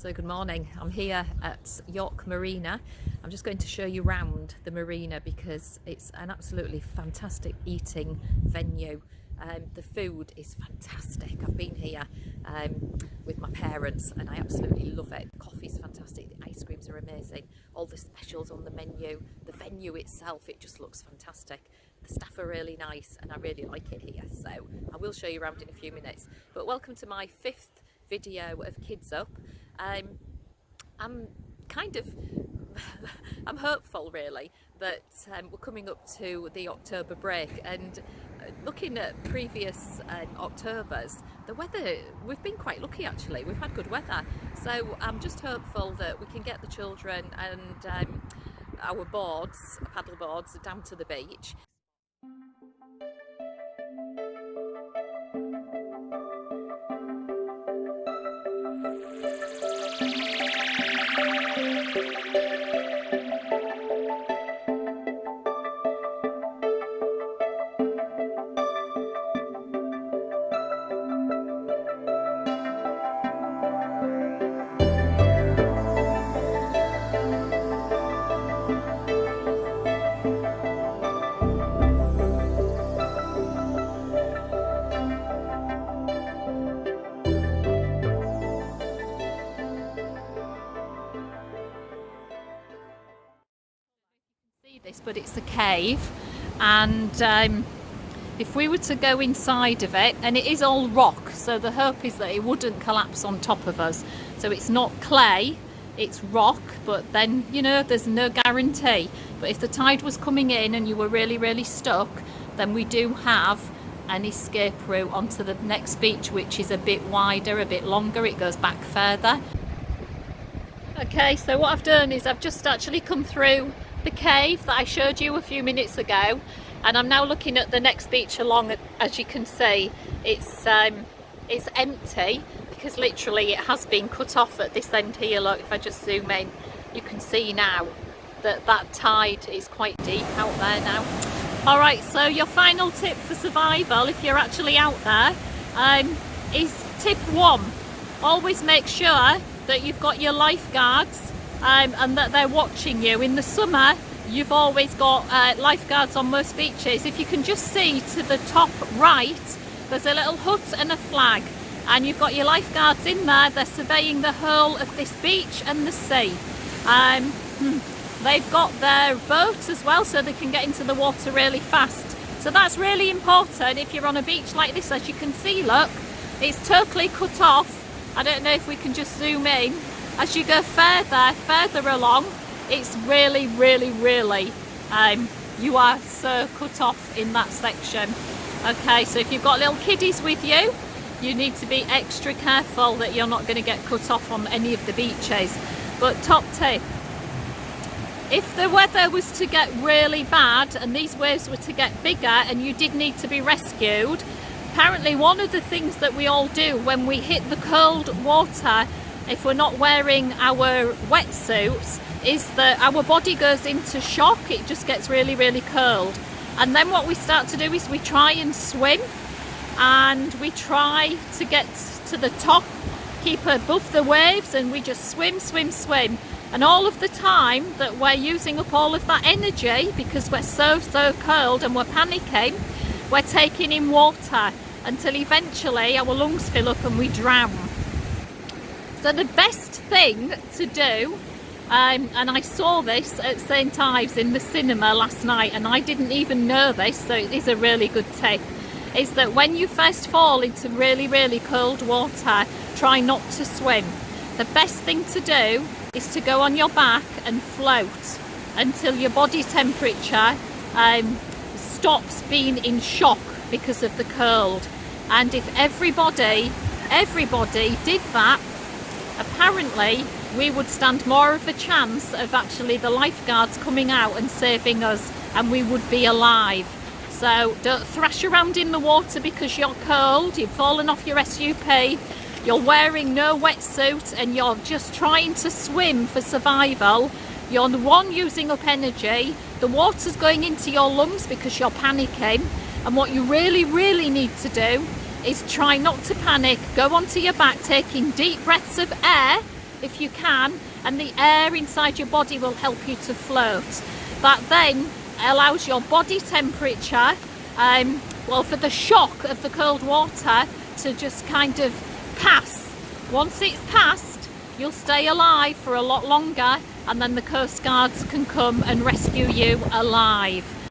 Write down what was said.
So good morning, I'm here at York Marina. I'm just going to show you around the marina because it's an absolutely fantastic eating venue. The food is fantastic. I've been here with my parents and I absolutely love it. The coffee's fantastic, the ice creams are amazing, all the specials on the menu, the venue itself, it just looks fantastic. The staff are really nice and I really like it here, so I will show you around in a few minutes. But welcome to my 5th video of KidS'UP. I'm kind of I'm hopeful really that we're coming up to the October break, and looking at previous Octobers, the weather, we've been quite lucky actually, we've had good weather, so I'm just hopeful that we can get the children and our boards, paddle boards, down to the beach. This, but it's a cave, and if we were to go inside of it, and it is all rock, so the hope is that it wouldn't collapse on top of us. So it's not clay, it's rock, but then, you know, there's no guarantee. But if the tide was coming in and you were really stuck, then we do have an escape route onto the next beach, which is a bit wider, a bit longer, it goes back further. Okay, so what I've done is I've just actually come through the cave that I showed you a few minutes ago, and I'm now looking at the next beach along. As you can see, it's empty because literally it has been cut off at this end here. Look, if I just zoom in, you can see now that that tide is quite deep out there now. All right, so your final tip for survival if you're actually out there is tip 1: always make sure that you've got your lifeguards and that they're watching you. In the summer, you've always got lifeguards on most beaches. If you can just see to the top right, there's a little hut and a flag, and you've got your lifeguards in there. They're surveying the whole of this beach and the sea. They've got their boat as well, so they can get into the water really fast. So that's really important if you're on a beach like this. As you can see, look, it's totally cut off. I don't know if we can just zoom in. As you go further along, it's really you are so cut off in that section. Okay, so if you've got little kiddies with you, you need to be extra careful that you're not going to get cut off on any of the beaches. But top tip, if the weather was to get really bad and these waves were to get bigger and you did need to be rescued, apparently one of the things that we all do when we hit the cold water, if we're not wearing our wetsuits, is that our body goes into shock. It just gets really cold, and then what we start to do is we try and swim, and we try to get to the top, keep above the waves, and we just swim, and all of the time that we're using up all of that energy because we're so cold and we're panicking, we're taking in water until eventually our lungs fill up and we drown. So the best thing to do, and I saw this at St Ives in the cinema last night, and I didn't even know this, so it is a really good tip, is that when you first fall into really cold water, try not to swim. The best thing to do is to go on your back and float until your body temperature stops being in shock because of the cold. And if everybody did that, apparently we would stand more of a chance of actually the lifeguards coming out and saving us, and we would be alive. So don't thrash around in the water because you're cold, you've fallen off your SUP, you're wearing no wetsuit, and you're just trying to swim for survival. You're the one using up energy, the water's going into your lungs because you're panicking, and what you really need to do is try not to panic. Go onto your back, taking deep breaths of air if you can, and the air inside your body will help you to float. That then allows your body temperature, well, for the shock of the cold water to just kind of pass. Once it's passed, you'll stay alive for a lot longer, and then the Coast Guards can come and rescue you alive.